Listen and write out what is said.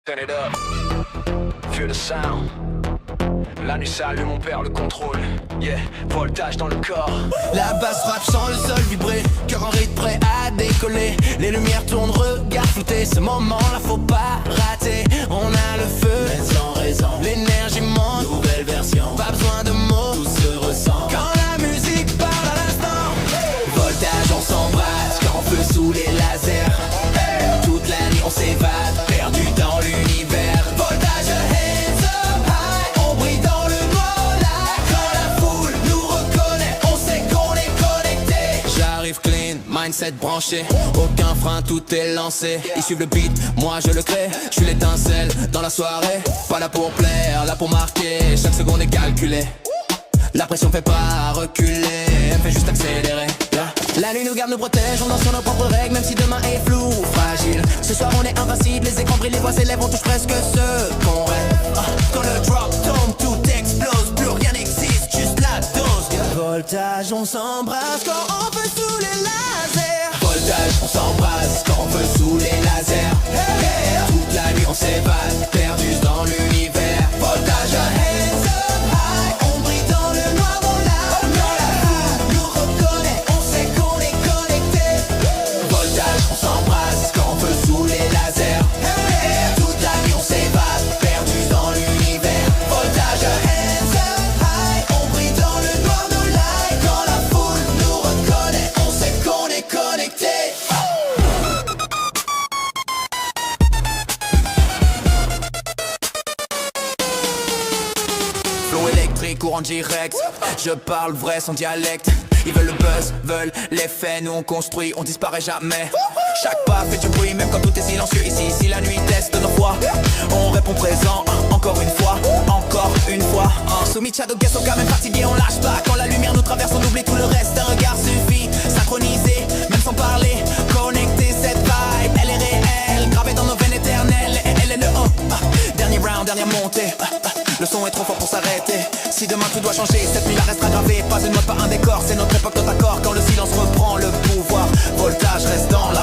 Turn it up, feel the sound. La nuit s'allume, on perd le contrôle. Yeah, voltage dans le corps. La basse frappe sans le sol vibrer. Cœur en rythme prêt à décoller. Les lumières tournent, regard flouté. Ce moment-là faut pas rater. On a le feu, mais sans raison. L'énergie monte, nouvelle version. Pas besoin de mots, tout se ressent. Quand la musique parle à l'instant. Voltage, on s'embrasse. Quand on feu sous les lasers. Toute la nuit on s'évade, perdu dans l'univers. Voltage, hands up high. On brille dans le noir là. Quand la foule nous reconnaît, on sait qu'on est connecté. J'arrive clean, mindset branché. Aucun frein, tout est lancé. Ils suivent le beat, moi je le crée. Je suis l'étincelle dans la soirée. Pas là pour plaire, là pour marquer. Chaque seconde est calculée. La pression fait pas reculer, elle fait juste accélérer. La nuit nous garde, nous protège, on danse sur nos propres règles. Même si demain est flou ou fragile. Ce soir on est invincible, les écrans brillent, les voix s'élèvent. On touche presque ce qu'on rêve. Quand le drop tombe, tout explose. Plus rien n'existe, juste la dose. Voltage, on s'embrasse quand on veut sous les lasers. Voltage, on s'embrasse quand on veut sous les lasers. Toute la nuit on s'évade, perdus dans l'univers. Voltage, hands up high. On brille dans le noir, on l'a. Quand la foule nous reconnaît, on sait qu'on est connecté. Voltage, on s'embrasse quand on veut sous les lasers. Toute la nuit on s'évade, perdus dans l'univers. Voltage, hands up high. On brille dans le noir, no light. Quand la foule nous reconnaît, on sait qu'on est connecté. Flow électrique, courant direct. Je parle vrai sans dialecte. Ils veulent le buzz, veulent l'effet. Nous on construit, on disparaît jamais. Chaque pas fait du bruit, même quand tout est silencieux. Ici, si la nuit teste nos voix, on répond présent, encore une fois, encore une fois. Soumis Shadow Guess au cas même fatigué, on lâche pas. Quand la lumière nous traverse, on oublie tout le reste. Un regard suffit, synchronisé, même sans parler. Connecter cette vibe, elle est réelle, gravée dans nos veines éternelles. Elle est le haut, dernier round, dernière montée. Le son est trop fort pour s'arrêter. Si demain tout doit changer, cette nuit la restera gravée. Pas une note, pas un décor, c'est notre époque, notre accord. Quand le silence reprend le pouvoir, voltage reste dans la